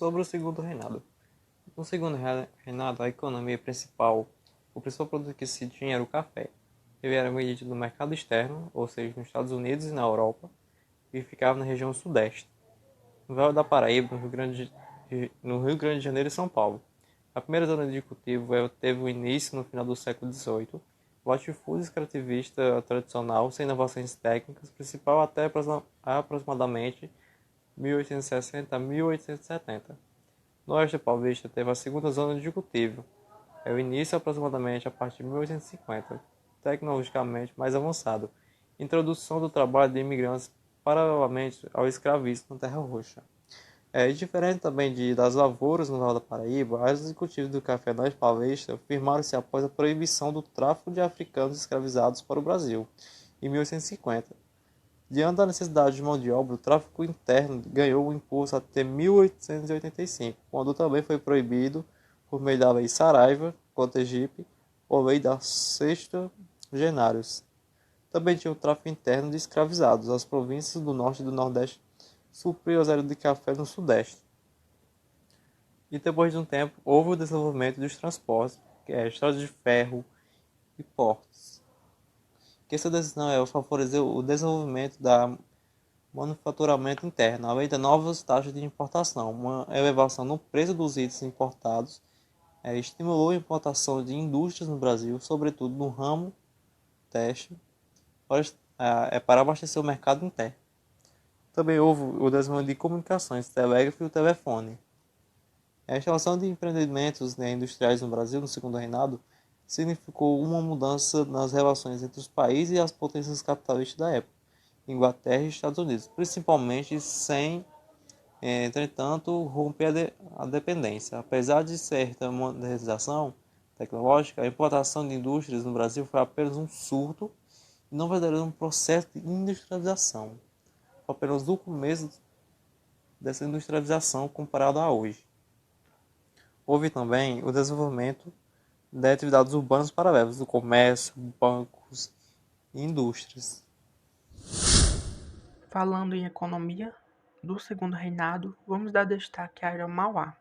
Sobre o segundo reinado. No segundo reinado, a economia principal, o principal produto que se tinha era o café. Ele era vendido no mercado externo, ou seja, nos Estados Unidos e na Europa, e ficava na região sudeste, no Vale da Paraíba, no Rio Grande de Janeiro e São Paulo. A primeira zona de cultivo teve o início no final do século XVIII. O latifúndio extrativista tradicional, sem inovações técnicas, principal até aproximadamente 1860 a 1870. No oeste paulista teve a segunda zona de cultivo. É o início aproximadamente a partir de 1850, tecnologicamente mais avançado. Introdução do trabalho de imigrantes paralelamente ao escravismo na Terra Roxa. Diferente também das lavouras no Vale da Paraíba, áreas de cultivo do café na Paulista firmaram-se após a proibição do tráfico de africanos escravizados para o Brasil, em 1850. Diante da necessidade de mão de obra, o tráfico interno ganhou um impulso até 1885, quando também foi proibido, por meio da Lei Saraiva contra Egipe, ou Lei da Sexta Genários. Também tinha o tráfico interno de escravizados. As províncias do norte e do nordeste supriam as áreas de café no sudeste. E depois de um tempo, houve o desenvolvimento dos transportes, que é estradas de ferro e portos. Que essa decisão favoreceu o desenvolvimento da manufaturamento interno, além de novas taxas de importação. Uma elevação no preço dos itens importados estimulou a importação de indústrias no Brasil, sobretudo no ramo têxtil, para abastecer o mercado interno. Também houve o desenvolvimento de comunicações, telégrafo e o telefone. A instalação de empreendimentos industriais no Brasil no segundo reinado significou uma mudança nas relações entre os países e as potências capitalistas da época, Inglaterra e Estados Unidos, principalmente sem, entretanto, romper a dependência. Apesar de certa modernização tecnológica, a implantação de indústrias no Brasil foi apenas um surto e não verdadeiro um processo de industrialização. Foi apenas o começo dessa industrialização comparado a hoje. Houve também o desenvolvimento de atividades urbanas paralelas, do comércio, bancos e indústrias. Falando em economia do segundo reinado, vamos dar destaque à Era Mauá.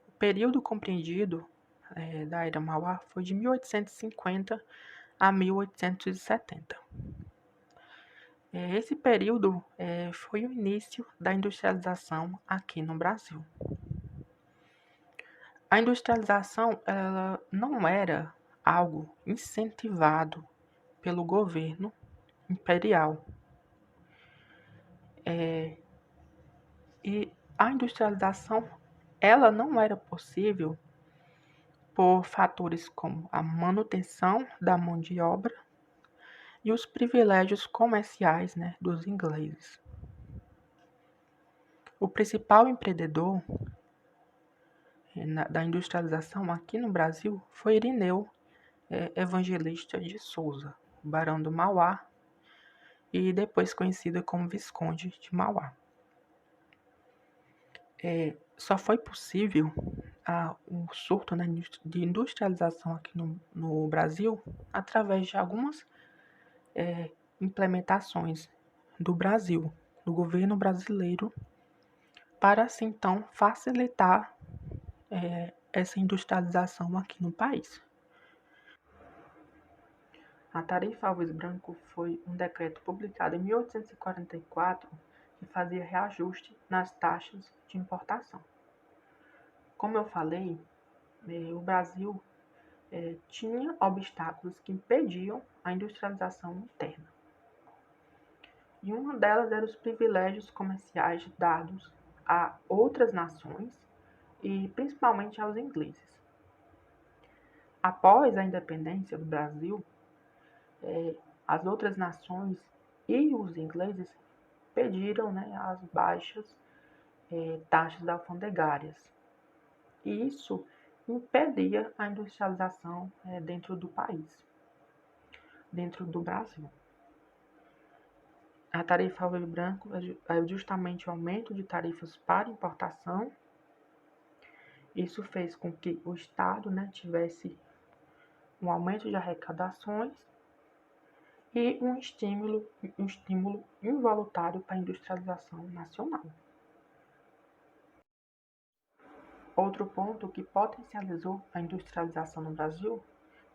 O período compreendido da Era Mauá foi de 1850 a 1870. Esse período foi o início da industrialização aqui no Brasil. A industrialização ela não era algo incentivado pelo governo imperial. E a industrialização ela não era possível por fatores como a manutenção da mão de obra e os privilégios comerciais, dos ingleses. O principal empreendedor da industrialização aqui no Brasil foi Irineu Evangelista de Souza, Barão do Mauá, e depois conhecido como Visconde de Mauá. Só foi possível o surto de industrialização aqui no Brasil através de algumas implementações do Brasil, do governo brasileiro, para assim então facilitar essa industrialização aqui no país. A tarifa Alves Branco foi um decreto publicado em 1844 que fazia reajuste nas taxas de importação. Como eu falei, o Brasil tinha obstáculos que impediam a industrialização interna. E uma delas era os privilégios comerciais dados a outras nações e principalmente aos ingleses. Após a independência do Brasil, as outras nações e os ingleses pediram as baixas taxas alfandegárias. E isso impedia a industrialização dentro do país, dentro do Brasil. A tarifa Alves Branco é justamente o aumento de tarifas para importação. Isso fez com que o Estado tivesse um aumento de arrecadações e um estímulo involuntário para a industrialização nacional. Outro ponto que potencializou a industrialização no Brasil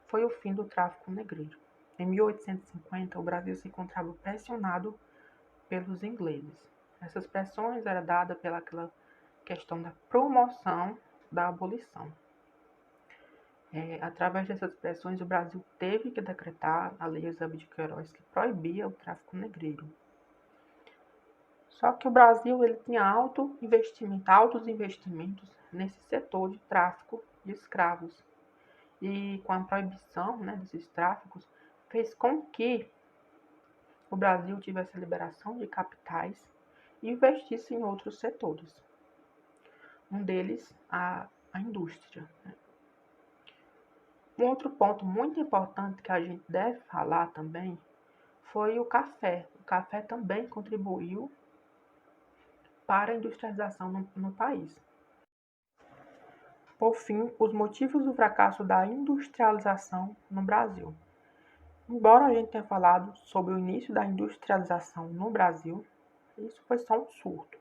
foi o fim do tráfico negreiro. Em 1850, o Brasil se encontrava pressionado pelos ingleses. Essas pressões eram dadas pela questão da promoção da abolição. Através dessas pressões, o Brasil teve que decretar a Lei Eusébio de Queiroz, que proibia o tráfico negreiro. Só que o Brasil ele tinha altos investimentos nesse setor de tráfico de escravos. E com a proibição, desses tráficos, fez com que o Brasil tivesse a liberação de capitais e investisse em outros setores. Um deles, a indústria. Um outro ponto muito importante que a gente deve falar também foi o café. O café também contribuiu para a industrialização no país. Por fim, os motivos do fracasso da industrialização no Brasil. Embora a gente tenha falado sobre o início da industrialização no Brasil, isso foi só um surto.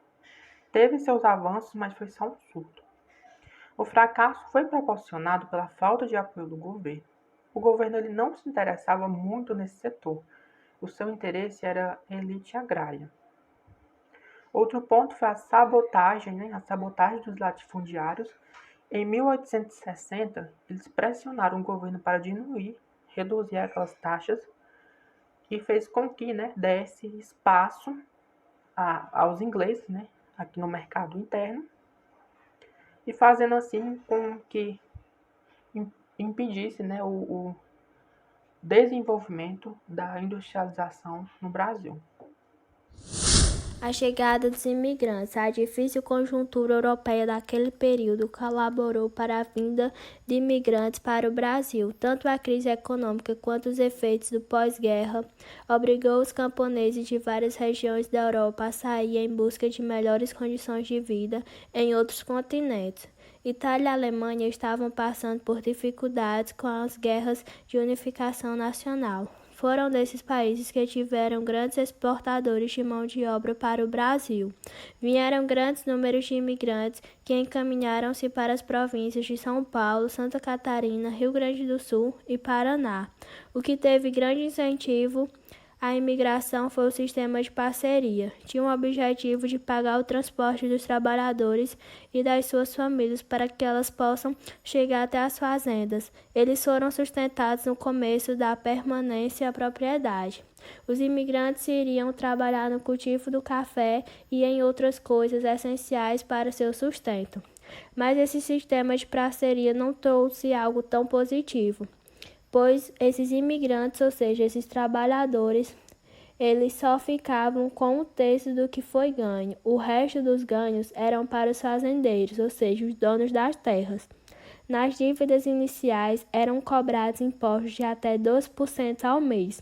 Teve seus avanços, mas foi só um surto. O fracasso foi proporcionado pela falta de apoio do governo. O governo ele não se interessava muito nesse setor. O seu interesse era a elite agrária. Outro ponto foi a sabotagem dos latifundiários. Em 1860, eles pressionaram o governo para reduzir aquelas taxas e fez com que desse espaço aos ingleses aqui no mercado interno e fazendo assim com que impedisse o desenvolvimento da industrialização no Brasil. A chegada dos imigrantes, a difícil conjuntura europeia daquele período colaborou para a vinda de imigrantes para o Brasil. Tanto a crise econômica quanto os efeitos do pós-guerra obrigou os camponeses de várias regiões da Europa a sair em busca de melhores condições de vida em outros continentes. Itália e Alemanha estavam passando por dificuldades com as guerras de unificação nacional. Foram desses países que tiveram grandes exportadores de mão de obra para o Brasil. Vieram grandes números de imigrantes que encaminharam-se para as províncias de São Paulo, Santa Catarina, Rio Grande do Sul e Paraná. O que teve grande incentivo à imigração foi o sistema de parceria. Tinha o objetivo de pagar o transporte dos trabalhadores e das suas famílias para que elas possam chegar até as fazendas. Eles foram sustentados no começo da permanência à propriedade. Os imigrantes iriam trabalhar no cultivo do café e em outras coisas essenciais para seu sustento. Mas esse sistema de parceria não trouxe algo tão positivo, pois esses imigrantes, ou seja, esses trabalhadores, eles só ficavam com um terço do que foi ganho. O resto dos ganhos eram para os fazendeiros, ou seja, os donos das terras. Nas dívidas iniciais eram cobrados impostos de até 12% ao mês.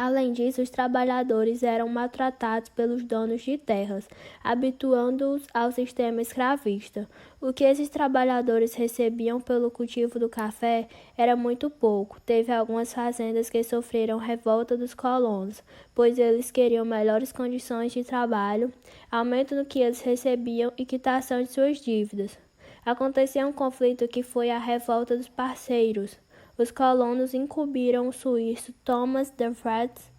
Além disso, os trabalhadores eram maltratados pelos donos de terras, habituando-os ao sistema escravista. O que esses trabalhadores recebiam pelo cultivo do café era muito pouco. Teve algumas fazendas que sofreram revolta dos colonos, pois eles queriam melhores condições de trabalho, aumento no que eles recebiam e quitação de suas dívidas. Aconteceu um conflito que foi a revolta dos parceiros. Os colonos incumbiram o suíço Thomas de Vries.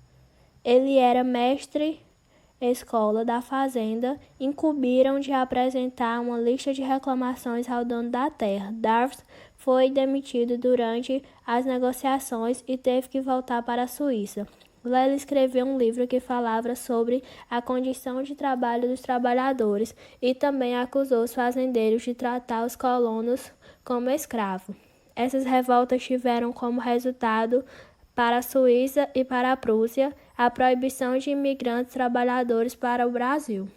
Ele era mestre-escola da fazenda. Incumbiram de apresentar uma lista de reclamações ao dono da terra. Vries foi demitido durante as negociações e teve que voltar para a Suíça. Lá ele escreveu um livro que falava sobre a condição de trabalho dos trabalhadores e também acusou os fazendeiros de tratar os colonos como escravos. Essas revoltas tiveram como resultado, para a Suíça e para a Prússia, a proibição de imigrantes trabalhadores para o Brasil.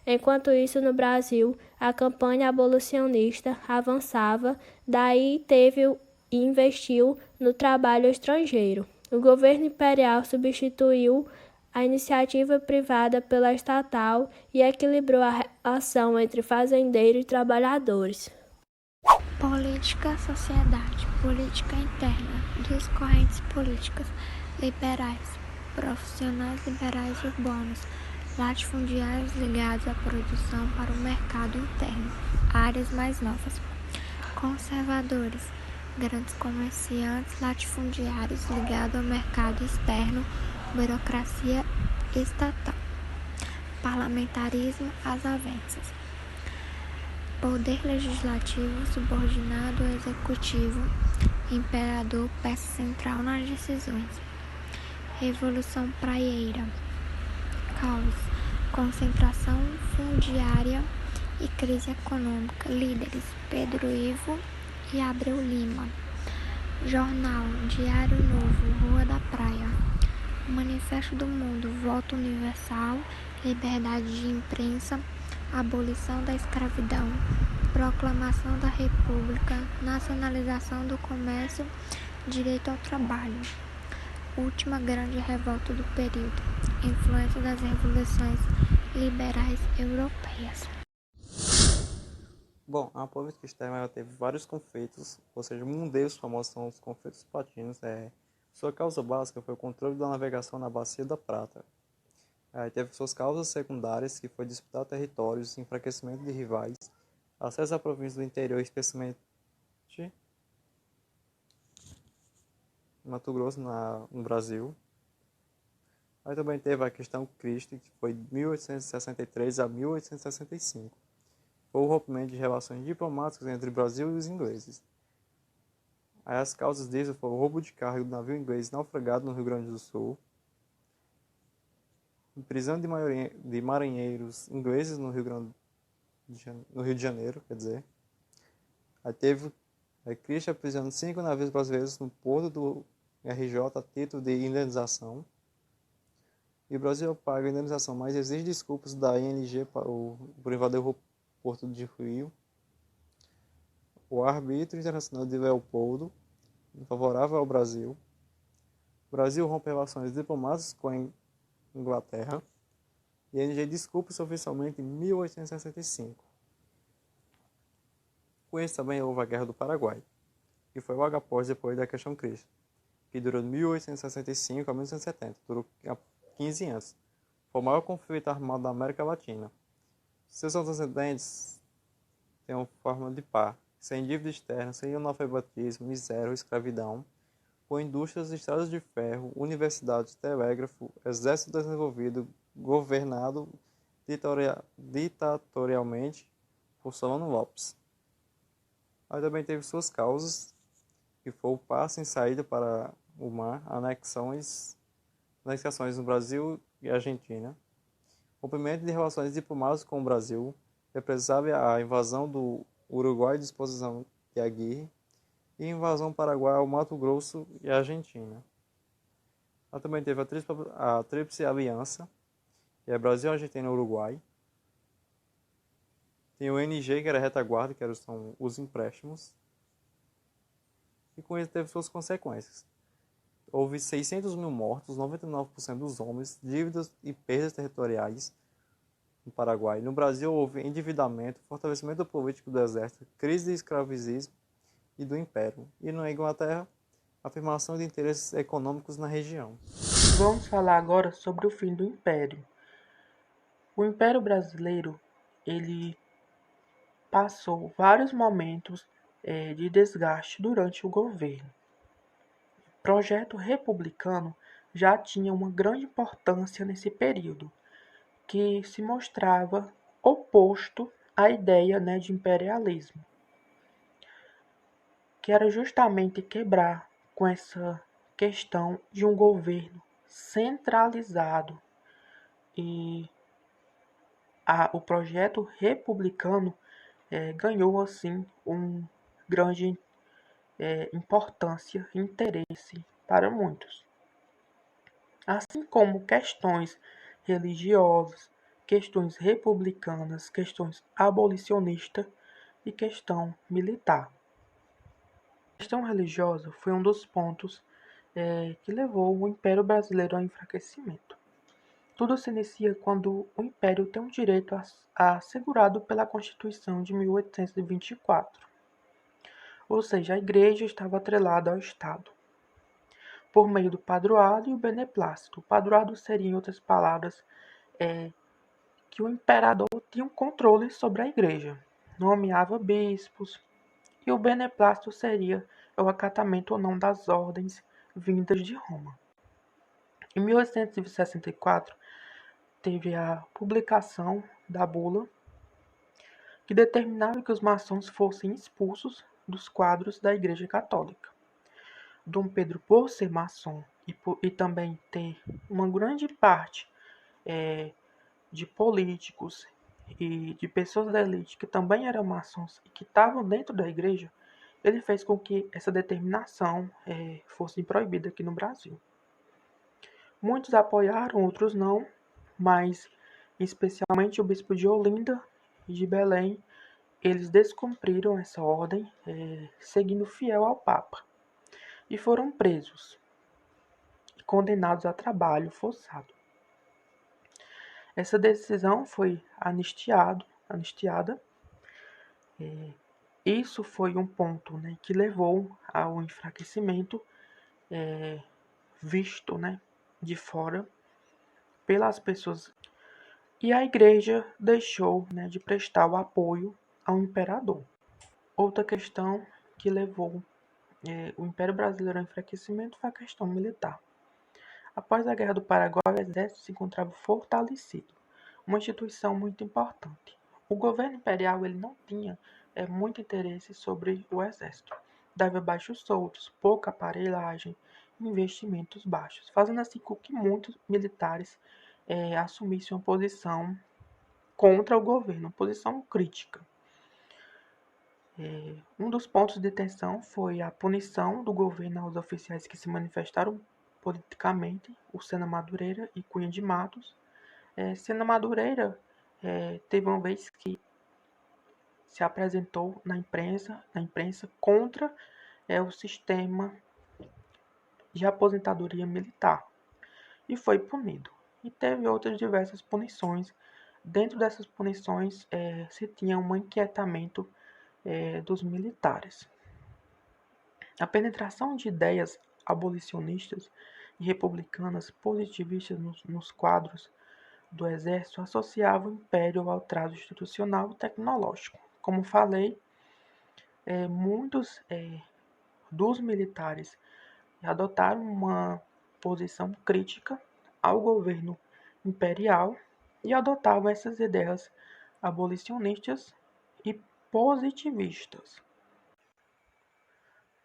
Enquanto isso, no Brasil, a campanha abolicionista avançava, daí teve e investiu no trabalho estrangeiro. O governo imperial substituiu a iniciativa privada pela estatal e equilibrou a relação entre fazendeiro e trabalhadores. Política, sociedade, política interna, duas correntes políticas liberais, profissionais liberais urbanos, latifundiários ligados à produção para o mercado interno, áreas mais novas, conservadores, grandes comerciantes, latifundiários ligados ao mercado externo, burocracia estatal, parlamentarismo às avessas, poder legislativo subordinado ao executivo, imperador peça central nas decisões, revolução praieira, caos, concentração fundiária e crise econômica, líderes Pedro Ivo e Abreu Lima, jornal Diário Novo, Rua da Praia, Manifesto do Mundo, Voto Universal, Liberdade de Imprensa, Abolição da Escravidão, Proclamação da República, Nacionalização do Comércio, Direito ao Trabalho. Última grande revolta do período, influência das revoluções liberais europeias. Bom, a política externa ela teve vários conflitos, ou seja, um deles famosos são os conflitos platinos. Sua causa básica foi o controle da navegação na Bacia da Prata. Teve suas causas secundárias, que foi disputar territórios, enfraquecimento de rivais, acesso a províncias do interior, especialmente Mato Grosso, no Brasil. Aí também teve a questão Christie, que foi de 1863 a 1865. Foi o rompimento de relações diplomáticas entre o Brasil e os ingleses. Aí as causas disso foram o roubo de carga do navio inglês naufragado no Rio Grande do Sul, prisão de marinheiros ingleses no Rio de Janeiro, quer dizer. Aí teve Christie aprisionando 5 navios brasileiros no porto do RJ a título de indenização. E o Brasil paga a indenização, mas exige desculpas da ING por invadir o Porto de Rio. O arbítrio internacional de Leopoldo, favorável ao Brasil. O Brasil rompe relações diplomáticas com a Inglaterra. E a ING desculpa-se oficialmente em 1865. Com isso também houve a Guerra do Paraguai, que foi logo depois da questão Christie, que durou de 1865 a 1970, durou 15 anos. Foi o maior conflito armado da América Latina. Seus antecedentes têm uma forma de par, sem dívida externa, sem analfabetismo, miséria, escravidão, com indústrias, estradas de ferro, universidades, telégrafo, exército desenvolvido, governado ditatorialmente por Solano Lopes. Aí também teve suas causas, que foi o passo em saída para o mar, anexações no Brasil e Argentina, rompimento de relações diplomáticas com o Brasil, represália à invasão do Uruguai de disposição de Aguirre e invasão paraguaia ao Mato Grosso e Argentina. Ela também teve a Tríplice Aliança, que é Brasil, Argentina e Uruguai. Tem o NG, que era a retaguarda, que são os empréstimos. E com isso teve suas consequências. Houve 600 mil mortos, 99% dos homens, dívidas e perdas territoriais no Paraguai. No Brasil houve endividamento, fortalecimento político do exército, crise de escravicismo e do império. E na Inglaterra, afirmação de interesses econômicos na região. Vamos falar agora sobre o fim do Império. O Império Brasileiro, ele passou vários momentos de desgaste durante o governo. O projeto republicano já tinha uma grande importância nesse período, que se mostrava oposto à ideia de imperialismo, que era justamente quebrar com essa questão de um governo centralizado. E o projeto republicano ganhou assim um grande importância e interesse para muitos. Assim como questões religiosas, questões republicanas, questões abolicionistas e questão militar. A questão religiosa foi um dos pontos que levou o Império Brasileiro ao enfraquecimento. Tudo se inicia quando o Império tem um direito assegurado pela Constituição de 1824. Ou seja, a Igreja estava atrelada ao Estado, por meio do padroado e o beneplácito. O padroado seria, em outras palavras, que o imperador tinha um controle sobre a igreja, nomeava bispos, e o beneplácito seria o acatamento ou não das ordens vindas de Roma. Em 1864, teve a publicação da bula que determinava que os maçons fossem expulsos dos quadros da Igreja Católica. Dom Pedro, por ser maçom e também ter uma grande parte de políticos e de pessoas da elite que também eram maçons e que estavam dentro da igreja, ele fez com que essa determinação fosse proibida aqui no Brasil. Muitos apoiaram, outros não, mas especialmente o bispo de Olinda e de Belém, eles descumpriram essa ordem, seguindo fiel ao Papa, e foram presos e condenados a trabalho forçado. Essa decisão foi anistiada. Isso foi um ponto, né, que levou ao enfraquecimento visto, né, de fora pelas pessoas. E a igreja deixou, né, de prestar o apoio ao imperador. Outra questão que levou o Império Brasileiro ao enfraquecimento foi a questão militar. Após a Guerra do Paraguai, o exército se encontrava fortalecido, uma instituição muito importante. O governo imperial ele não tinha muito interesse sobre o exército. Dava baixos soldos, pouca aparelhagem, investimentos baixos, fazendo assim com que muitos militares assumissem uma posição contra o governo, uma posição crítica. Um dos pontos de tensão foi a punição do governo aos oficiais que se manifestaram politicamente, o Sena Madureira e Cunha de Matos. Sena Madureira teve uma vez que se apresentou na imprensa contra o sistema de aposentadoria militar e foi punido. E teve outras diversas punições. Dentro dessas punições se tinha um inquietamento dos militares. A penetração de ideias abolicionistas e republicanas positivistas nos quadros do exército associava o império ao atraso institucional e tecnológico. Como falei, muitos dos militares adotaram uma posição crítica ao governo imperial e adotavam essas ideias abolicionistas e positivistas.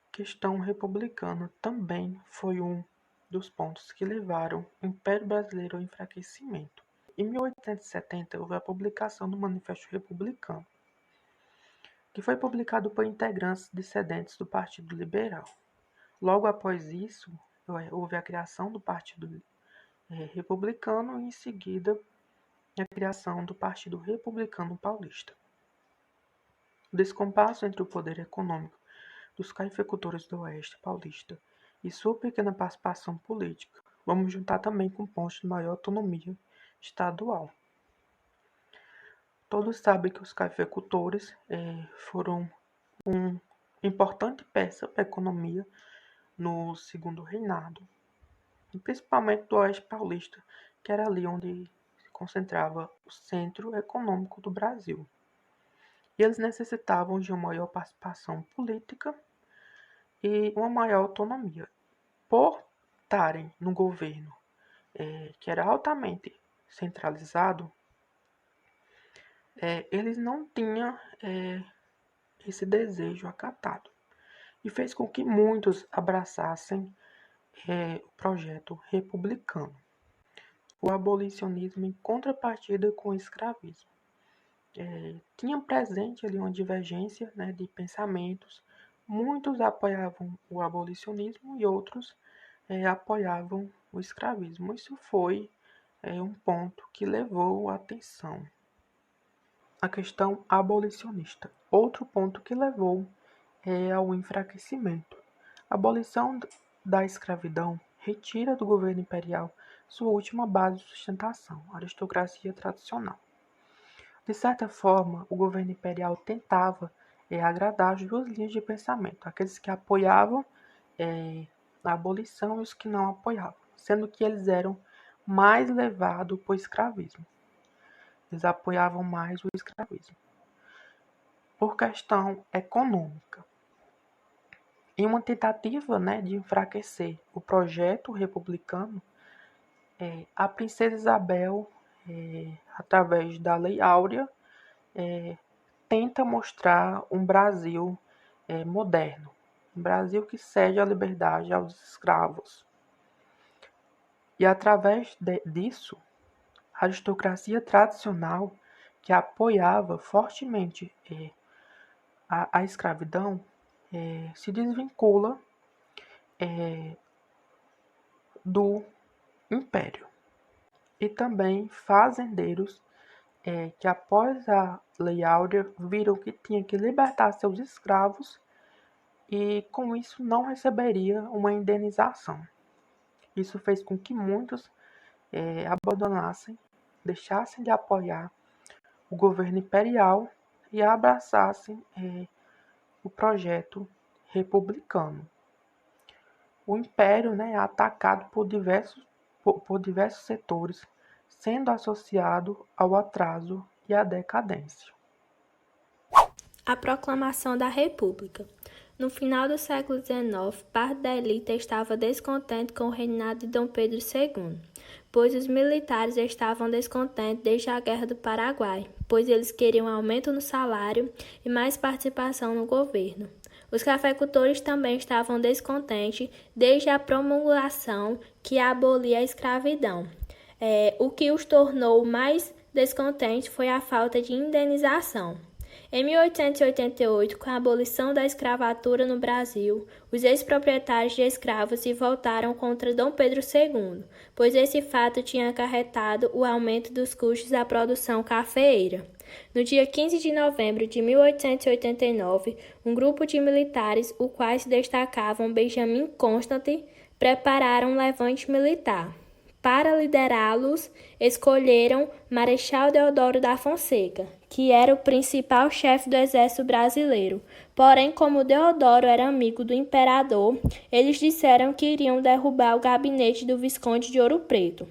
A questão republicana também foi um dos pontos que levaram o Império Brasileiro ao enfraquecimento. Em 1870, houve a publicação do Manifesto Republicano, que foi publicado por integrantes dissidentes do Partido Liberal. Logo após isso, houve a criação do Partido Republicano e, em seguida, a criação do Partido Republicano Paulista. O descompasso entre o poder econômico dos cafeicultores do Oeste paulista e sua pequena participação política, vamos juntar também com pontos de maior autonomia estadual. Todos sabem que os cafeicultores foram uma importante peça para a economia no segundo reinado, e principalmente do Oeste paulista, que era ali onde se concentrava o centro econômico do Brasil. E eles necessitavam de uma maior participação política e uma maior autonomia. Por estarem no governo que era altamente centralizado, eles não tinham esse desejo acatado. E fez com que muitos abraçassem o projeto republicano, o abolicionismo em contrapartida com o escravismo. Tinha presente ali uma divergência, né, de pensamentos. Muitos apoiavam o abolicionismo e outros apoiavam o escravismo. Isso foi um ponto que levou a atenção. A questão abolicionista. Outro ponto que levou ao enfraquecimento. A abolição da escravidão retira do governo imperial sua última base de sustentação, a aristocracia tradicional. De certa forma, o governo imperial tentava agradar as duas linhas de pensamento, aqueles que apoiavam a abolição e os que não apoiavam, sendo que eles eram mais levados para o escravismo. eles apoiavam mais o escravismo. Por questão econômica. Em uma tentativa, de enfraquecer o projeto republicano, a princesa Isabel, através da Lei Áurea, tenta mostrar um Brasil moderno, um Brasil que cede a liberdade aos escravos. E através disso, a aristocracia tradicional, que apoiava fortemente a escravidão, se desvincula do império. E também fazendeiros que após a Lei Áurea viram que tinha que libertar seus escravos e com isso não receberia uma indenização. Isso fez com que muitos abandonassem, deixassem de apoiar o governo imperial e abraçassem o projeto republicano. O império é atacado por diversos setores, sendo associado ao atraso e à decadência. A proclamação da República. No final do século XIX, parte da elite estava descontente com o reinado de Dom Pedro II, pois os militares estavam descontentes desde a Guerra do Paraguai, pois eles queriam aumento no salário e mais participação no governo. Os cafeicultores também estavam descontentes desde a promulgação que abolia a escravidão. O que os tornou mais descontentes foi a falta de indenização. Em 1888, com a abolição da escravatura no Brasil, os ex-proprietários de escravos se voltaram contra Dom Pedro II, pois esse fato tinha acarretado o aumento dos custos da produção cafeeira. No dia 15 de novembro de 1889, um grupo de militares, os quais se destacavam Benjamin Constant, prepararam um levante militar. Para liderá-los, escolheram Marechal Deodoro da Fonseca, que era o principal chefe do exército brasileiro. Porém, como Deodoro era amigo do imperador, eles disseram que iriam derrubar o gabinete do Visconde de Ouro Preto.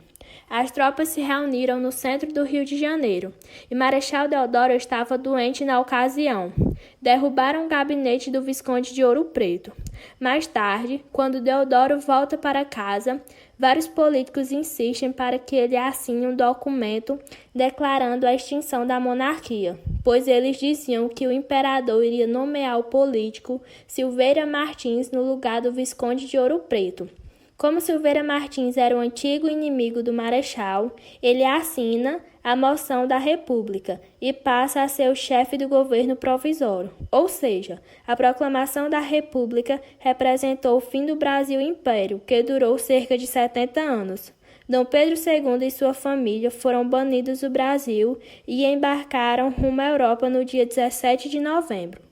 As tropas se reuniram no centro do Rio de Janeiro, e Marechal Deodoro estava doente na ocasião. Derrubaram o gabinete do Visconde de Ouro Preto. Mais tarde, quando Deodoro volta para casa, vários políticos insistem para que ele assine um documento declarando a extinção da monarquia, pois eles diziam que o imperador iria nomear o político Silveira Martins no lugar do Visconde de Ouro Preto. Como Silveira Martins era um antigo inimigo do Marechal, ele assina a moção da República e passa a ser o chefe do governo provisório. Ou seja, a proclamação da República representou o fim do Brasil Império, que durou cerca de 70 anos. Dom Pedro II e sua família foram banidos do Brasil e embarcaram rumo à Europa no dia 17 de novembro.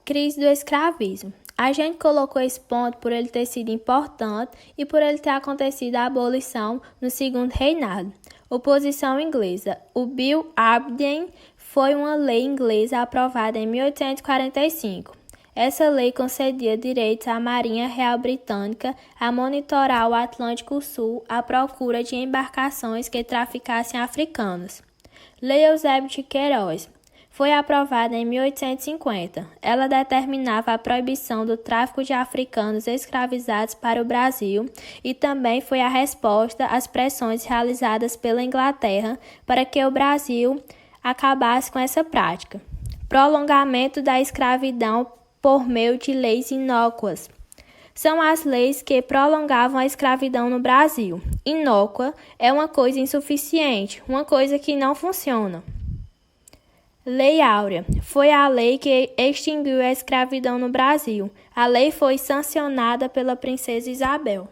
Crise do escravismo. A gente colocou esse ponto por ele ter sido importante e por ele ter acontecido a abolição no segundo reinado. Oposição inglesa. O Bill Aberdeen foi uma lei inglesa aprovada em 1845. Essa lei concedia direitos à Marinha Real Britânica a monitorar o Atlântico Sul à procura de embarcações que traficassem africanos. Lei Eusébio de Queiroz. Foi aprovada em 1850. Ela determinava a proibição do tráfico de africanos escravizados para o Brasil e também foi a resposta às pressões realizadas pela Inglaterra para que o Brasil acabasse com essa prática. Prolongamento da escravidão por meio de leis inócuas. São as leis que prolongavam a escravidão no Brasil. Inócua é uma coisa insuficiente, uma coisa que não funciona. Lei Áurea. Foi a lei que extinguiu a escravidão no Brasil. A lei foi sancionada pela princesa Isabel.